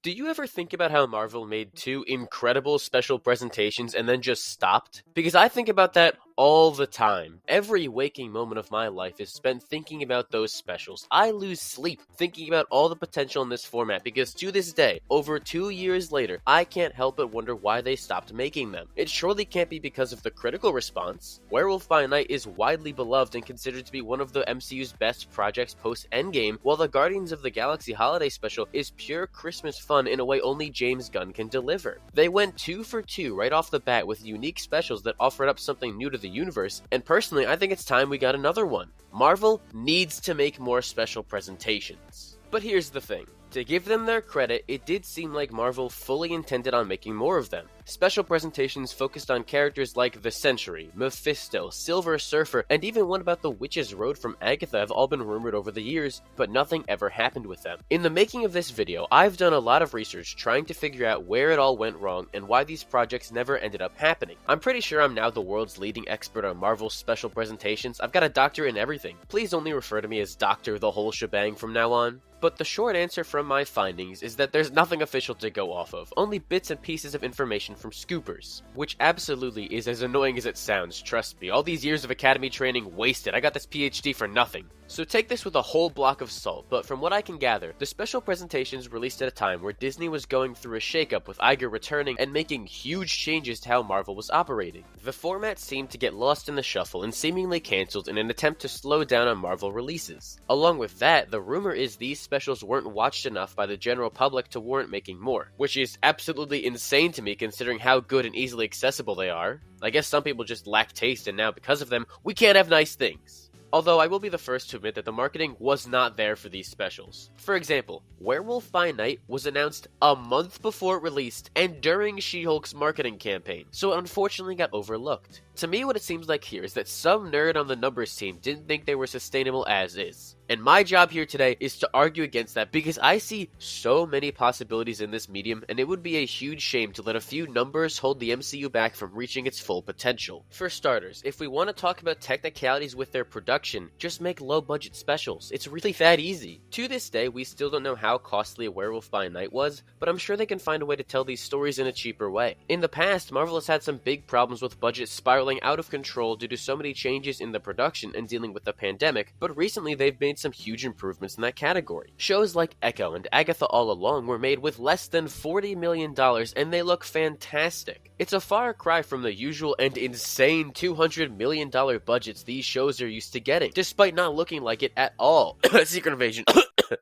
Do you ever think about how Marvel made two incredible special presentations and then just stopped? Because I think about that all the time. Every waking moment of my life is spent thinking about those specials. I lose sleep thinking about all the potential in this format because to this day, over 2 years later, I can't help but wonder why they stopped making them. It surely can't be because of the critical response. Werewolf by Night is widely beloved and considered to be one of the MCU's best projects post-Endgame, while the Guardians of the Galaxy holiday special is pure Christmas fun in a way only James Gunn can deliver. They went 2 for 2 right off the bat with unique specials that offered up something new to the universe, and personally I think it's time we got another one. Marvel needs to make more special presentations. But here's the thing. To give them their credit, it did seem like Marvel fully intended on making more of them. Special presentations focused on characters like the Sentry, Mephisto, Silver Surfer, and even one about the Witch's Road from Agatha have all been rumored over the years, but nothing ever happened with them. In the making of this video, I've done a lot of research trying to figure out where it all went wrong and why these projects never ended up happening. I'm pretty sure I'm now the world's leading expert on Marvel's special presentations. I've got a doctorate in everything. Please only refer to me as Doctor the whole shebang from now on. But the short answer from my findings is that there's nothing official to go off of, only bits and pieces of information from scoopers. Which absolutely is as annoying as it sounds, trust me. All these years of academy training wasted. I got this PhD for nothing. So take this with a whole block of salt, but from what I can gather, the special presentations released at a time where Disney was going through a shakeup with Iger returning and making huge changes to how Marvel was operating. The format seemed to get lost in the shuffle and seemingly cancelled in an attempt to slow down on Marvel releases. Along with that, the rumor is these specials weren't watched enough by the general public to warrant making more, which is absolutely insane to me considering how good and easily accessible they are. I guess some people just lack taste and now because of them, we can't have nice things. Although I will be the first to admit that the marketing was not there for these specials. For example, Werewolf by Night was announced a month before it released and during She-Hulk's marketing campaign, so it unfortunately got overlooked. To me, what it seems like here is that some nerd on the numbers team didn't think they were sustainable as is. And my job here today is to argue against that because I see so many possibilities in this medium and it would be a huge shame to let a few numbers hold the MCU back from reaching its full potential. For starters, if we want to talk about technicalities with their production, just make low budget specials. It's really that easy. To this day, we still don't know how costly a Werewolf by Night was, but I'm sure they can find a way to tell these stories in a cheaper way. In the past, Marvel has had some big problems with budgets spiraling out of control due to so many changes in the production and dealing with the pandemic, but recently they've made some huge improvements in that category. Shows like Echo and Agatha All Along were made with less than $40 million and they look fantastic. It's a far cry from the usual and insane $200 million budgets these shows are used to getting, despite not looking like it at all. Secret Invasion.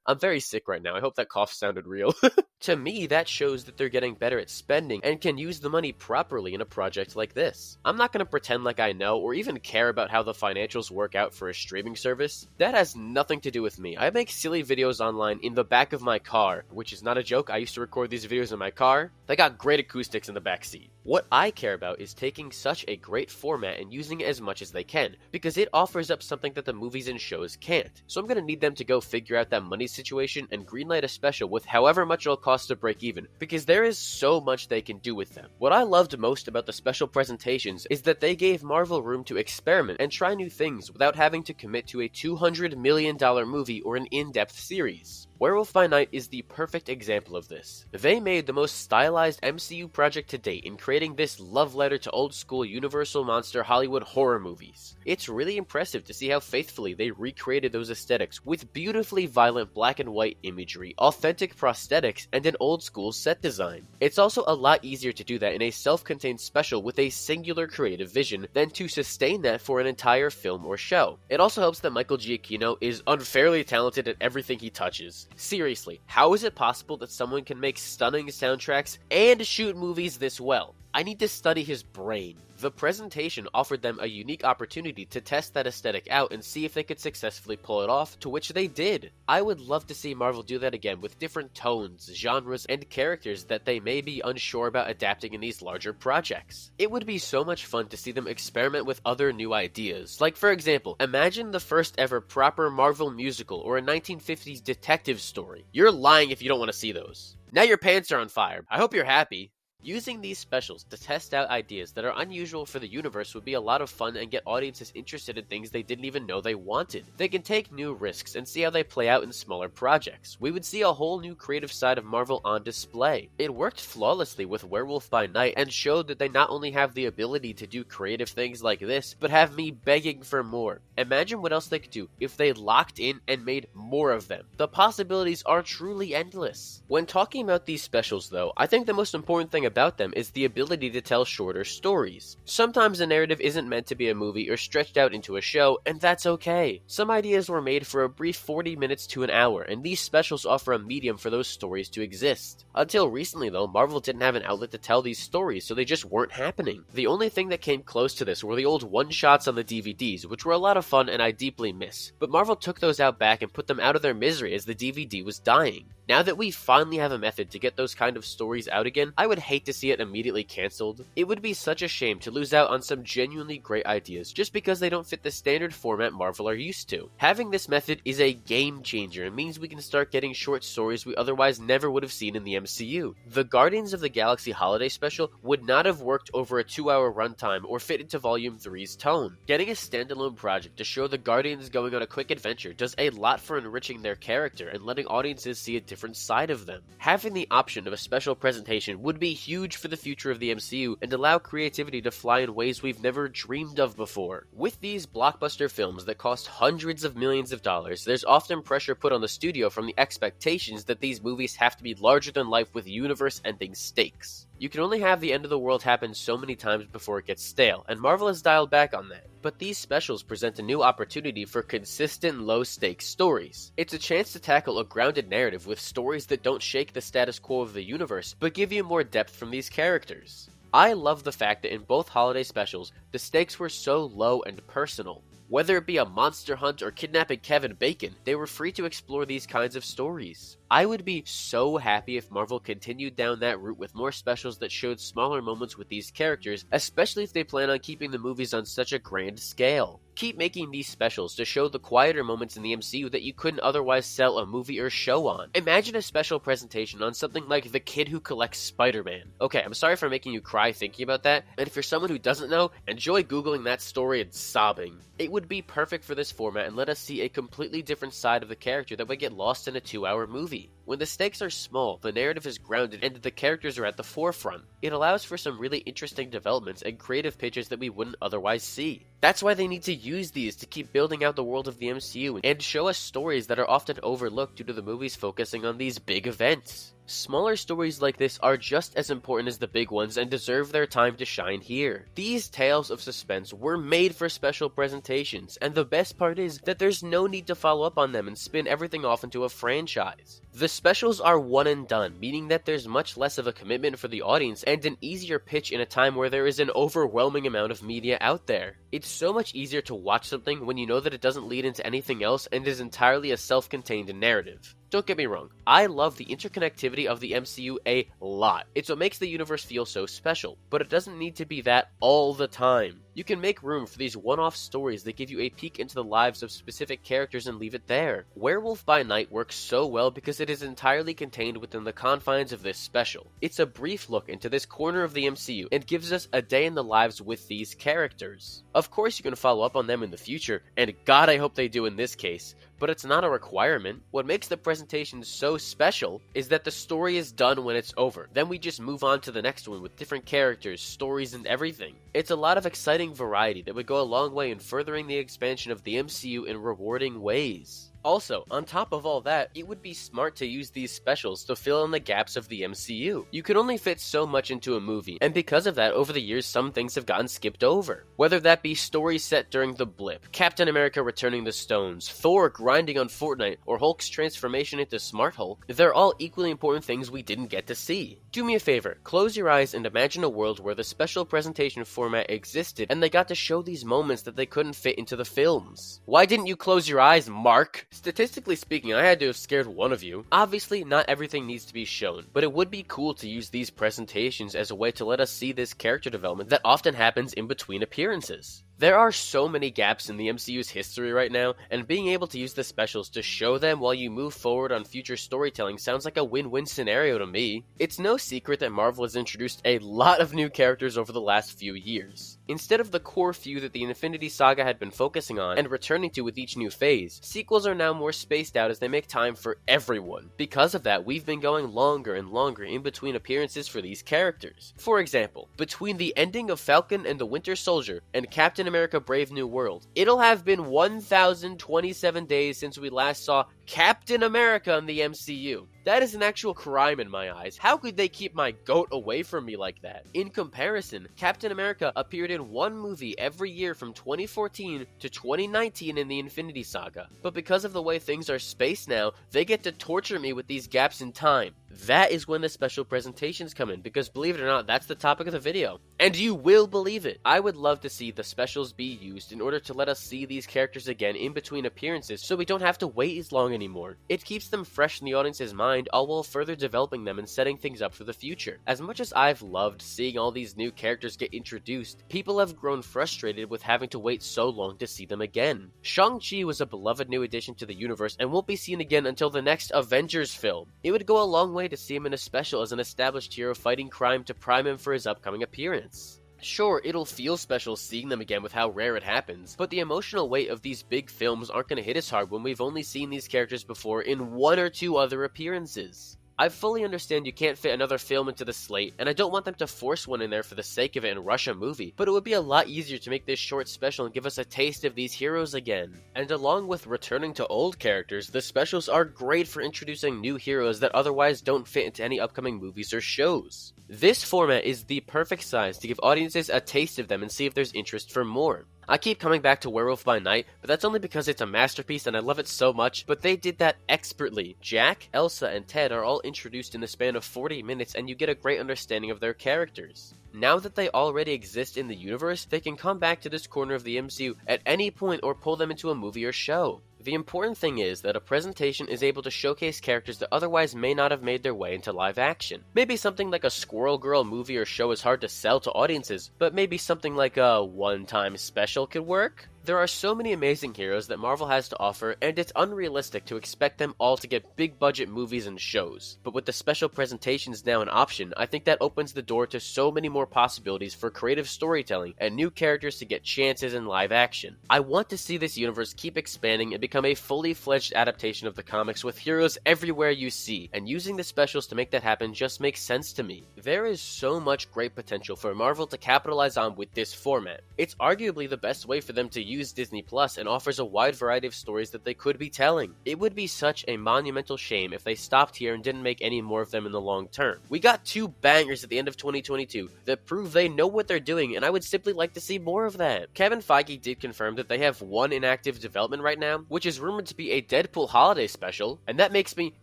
I'm very sick right now. I hope that cough sounded real. To me, that shows that they're getting better at spending and can use the money properly in a project like this. I'm not going to pretend like I know or even care about how the financials work out for a streaming service. That has nothing to do with me. I make silly videos online in the back of my car, which is not a joke. I used to record these videos in my car. They got great acoustics in the back seat. What I care about is taking such a great format and using it as much as they can, because it offers up something that the movies and shows can't. So I'm going to need them to go figure out that money situation and greenlight a special with however much it'll cost to break even, because there is so much they can do with them. What I loved most about the special presentations is that they gave Marvel room to experiment and try new things without having to commit to a $200 million movie or an in-depth series. Werewolf by Night is the perfect example of this. They made the most stylized MCU project to date in creating this love letter to old school Universal Monster Hollywood horror movies. It's really impressive to see how faithfully they recreated those aesthetics with beautifully violent black and white imagery, authentic prosthetics, and an old school set design. It's also a lot easier to do that in a self-contained special with a singular creative vision than to sustain that for an entire film or show. It also helps that Michael Giacchino is unfairly talented at everything he touches. Seriously, how is it possible that someone can make stunning soundtracks and shoot movies this well? I need to study his brain. The presentation offered them a unique opportunity to test that aesthetic out and see if they could successfully pull it off, to which they did. I would love to see Marvel do that again with different tones, genres, and characters that they may be unsure about adapting in these larger projects. It would be so much fun to see them experiment with other new ideas. Like, for example, imagine the first ever proper Marvel musical or a 1950s detective story. You're lying if you don't want to see those. Now your pants are on fire. I hope you're happy. Using these specials to test out ideas that are unusual for the universe would be a lot of fun and get audiences interested in things they didn't even know they wanted. They can take new risks and see how they play out in smaller projects. We would see a whole new creative side of Marvel on display. It worked flawlessly with Werewolf by Night and showed that they not only have the ability to do creative things like this, but have me begging for more. Imagine what else they could do if they locked in and made more of them. The possibilities are truly endless. When talking about these specials though, I think the most important thing about them is the ability to tell shorter stories. Sometimes a narrative isn't meant to be a movie or stretched out into a show, and that's okay. Some ideas were made for a brief 40 minutes to an hour, and these specials offer a medium for those stories to exist. Until recently though, Marvel didn't have an outlet to tell these stories, so they just weren't happening. The only thing that came close to this were the old one-shots on the DVDs, which were a lot of fun and I deeply miss. But Marvel took those out back and put them out of their misery as the DVD was dying. Now that we finally have a method to get those kind of stories out again, I would hate to see it immediately cancelled. It would be such a shame to lose out on some genuinely great ideas just because they don't fit the standard format Marvel are used to. Having this method is a game changer and means we can start getting short stories we otherwise never would have seen in the MCU. The Guardians of the Galaxy holiday special would not have worked over a 2-hour runtime or fit into Volume 3's tone. Getting a standalone project to show the Guardians going on a quick adventure does a lot for enriching their character and letting audiences see a different side of them. Having the option of a special presentation would be huge for the future of the MCU and allow creativity to fly in ways we've never dreamed of before. With these blockbuster films that cost hundreds of millions of dollars, there's often pressure put on the studio from the expectations that these movies have to be larger than life with universe-ending stakes. You can only have the end of the world happen so many times before it gets stale, and Marvel has dialed back on that. But these specials present a new opportunity for consistent low-stakes stories. It's a chance to tackle a grounded narrative with stories that don't shake the status quo of the universe, but give you more depth from these characters. I love the fact that in both holiday specials, the stakes were so low and personal. Whether it be a monster hunt or kidnapping Kevin Bacon, they were free to explore these kinds of stories. I would be so happy if Marvel continued down that route with more specials that showed smaller moments with these characters, especially if they plan on keeping the movies on such a grand scale. Keep making these specials to show the quieter moments in the MCU that you couldn't otherwise sell a movie or show on. Imagine a special presentation on something like The Kid Who Collects Spider-Man. Okay, I'm sorry for making you cry thinking about that, and if you're someone who doesn't know, enjoy googling that story and sobbing. It would be perfect for this format and let us see a completely different side of the character that would get lost in a 2-hour movie. When the stakes are small, the narrative is grounded, and the characters are at the forefront. It allows for some really interesting developments and creative pitches that we wouldn't otherwise see. That's why they need to use these to keep building out the world of the MCU and show us stories that are often overlooked due to the movies focusing on these big events. Smaller stories like this are just as important as the big ones and deserve their time to shine here. These tales of suspense were made for special presentations, and the best part is that there's no need to follow up on them and spin everything off into a franchise. The specials are one and done, meaning that there's much less of a commitment for the audience and an easier pitch in a time where there is an overwhelming amount of media out there. It's so much easier to watch something when you know that it doesn't lead into anything else and is entirely a self-contained narrative. Don't get me wrong, I love the interconnectivity of the MCU a lot. It's what makes the universe feel so special, but it doesn't need to be that all the time. You can make room for these one-off stories that give you a peek into the lives of specific characters and leave it there. Werewolf by Night works so well because it is entirely contained within the confines of this special. It's a brief look into this corner of the MCU and gives us a day in the lives with these characters. Of course you can follow up on them in the future, and God I hope they do in this case, but it's not a requirement. What makes the presentation so special is that the story is done when it's over. Then we just move on to the next one with different characters, stories, and everything. It's a lot of exciting variety that would go a long way in furthering the expansion of the MCU in rewarding ways. Also, on top of all that, it would be smart to use these specials to fill in the gaps of the MCU. You can only fit so much into a movie, and because of that, over the years, some things have gotten skipped over. Whether that be stories set during the blip, Captain America returning the stones, Thor grinding on Fortnite, or Hulk's transformation into Smart Hulk, they're all equally important things we didn't get to see. Do me a favor, close your eyes and imagine a world where the special presentation format existed and they got to show these moments that they couldn't fit into the films. Why didn't you close your eyes, Mark? Statistically speaking, I had to have scared one of you. Obviously, not everything needs to be shown, but it would be cool to use these presentations as a way to let us see this character development that often happens in between appearances. There are so many gaps in the MCU's history right now, and being able to use the specials to show them while you move forward on future storytelling sounds like a win-win scenario to me. It's no secret that Marvel has introduced a lot of new characters over the last few years. Instead of the core few that the Infinity Saga had been focusing on and returning to with each new phase, sequels are now more spaced out as they make time for everyone. Because of that, we've been going longer and longer in between appearances for these characters. For example, between the ending of Falcon and the Winter Soldier and Captain America Brave New World, it'll have been 1,027 days since we last saw Captain America in the MCU. That is an actual crime in my eyes. How could they keep my goat away from me like that? In comparison, Captain America appeared in one movie every year from 2014 to 2019 in the Infinity Saga. But because of the way things are spaced now, they get to torture me with these gaps in time. That is when the special presentations come in, because believe it or not, that's the topic of the video. And you will believe it. I would love to see the specials be used in order to let us see these characters again in between appearances so we don't have to wait as long anymore. It keeps them fresh in the audience's mind, all while further developing them and setting things up for the future. As much as I've loved seeing all these new characters get introduced, people have grown frustrated with having to wait so long to see them again. Shang-Chi was a beloved new addition to the universe and won't be seen again until the next Avengers film. It would go a long way to see him in a special as an established hero fighting crime to prime him for his upcoming appearance. Sure, it'll feel special seeing them again with how rare it happens, but the emotional weight of these big films aren't going to hit as hard when we've only seen these characters before in one or two other appearances. I fully understand you can't fit another film into the slate, and I don't want them to force one in there for the sake of it and rush a movie, but it would be a lot easier to make this short special and give us a taste of these heroes again. And along with returning to old characters, the specials are great for introducing new heroes that otherwise don't fit into any upcoming movies or shows. This format is the perfect size to give audiences a taste of them and see if there's interest for more. I keep coming back to Werewolf by Night, but that's only because it's a masterpiece and I love it so much, but they did that expertly. Jack, Elsa, and Ted are all introduced in the span of 40 minutes and you get a great understanding of their characters. Now that they already exist in the universe, they can come back to this corner of the MCU at any point or pull them into a movie or show. The important thing is that a presentation is able to showcase characters that otherwise may not have made their way into live action. Maybe something like a Squirrel Girl movie or show is hard to sell to audiences, but maybe something like a one-time special could work? There are so many amazing heroes that Marvel has to offer, and it's unrealistic to expect them all to get big budget movies and shows. But with the special presentations now an option, I think that opens the door to so many more possibilities for creative storytelling and new characters to get chances in live action. I want to see this universe keep expanding and become a fully fledged adaptation of the comics with heroes everywhere you see, and using the specials to make that happen just makes sense to me. There is so much great potential for Marvel to capitalize on with this format. It's arguably the best way for them to use Disney Plus and offers a wide variety of stories that they could be telling. It would be such a monumental shame if they stopped here and didn't make any more of them in the long term. We got two bangers at the end of 2022 that prove they know what they're doing, and I would simply like to see more of that. Kevin Feige did confirm that they have one in active development right now, which is rumored to be a Deadpool holiday special, and that makes me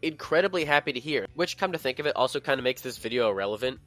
incredibly happy to hear, which, come to think of it, also kind of makes this video irrelevant.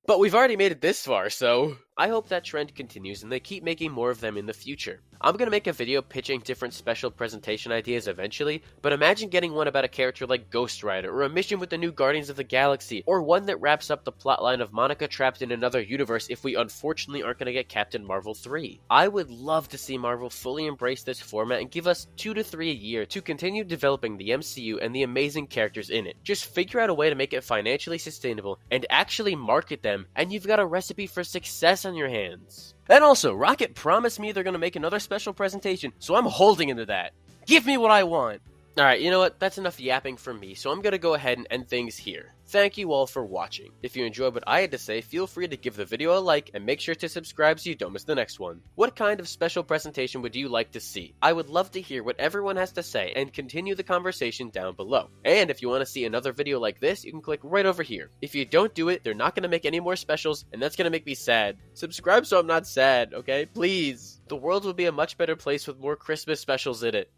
But we've already made it this far, so I hope that trend continues and they keep making more of them in the future. I'm gonna make a video pitching different special presentation ideas eventually, but imagine getting one about a character like Ghost Rider, or a mission with the new Guardians of the Galaxy, or one that wraps up the plotline of Monica trapped in another universe if we unfortunately aren't gonna get Captain Marvel 3. I would love to see Marvel fully embrace this format and give us 2 to 3 a year to continue developing the MCU and the amazing characters in it. Just figure out a way to make it financially sustainable and actually market them, and you've got a recipe for success on your hands. And also, Rocket promised me they're gonna make another special presentation, so I'm holding into that. Give me what I want! Alright, you know what? That's enough yapping from me, so I'm gonna go ahead and end things here. Thank you all for watching. If you enjoyed what I had to say, feel free to give the video a like and make sure to subscribe so you don't miss the next one. What kind of special presentation would you like to see? I would love to hear what everyone has to say and continue the conversation down below. And if you want to see another video like this, you can click right over here. If you don't do it, they're not going to make any more specials, and that's going to make me sad. Subscribe so I'm not sad, okay? Please. The world would be a much better place with more Christmas specials in it.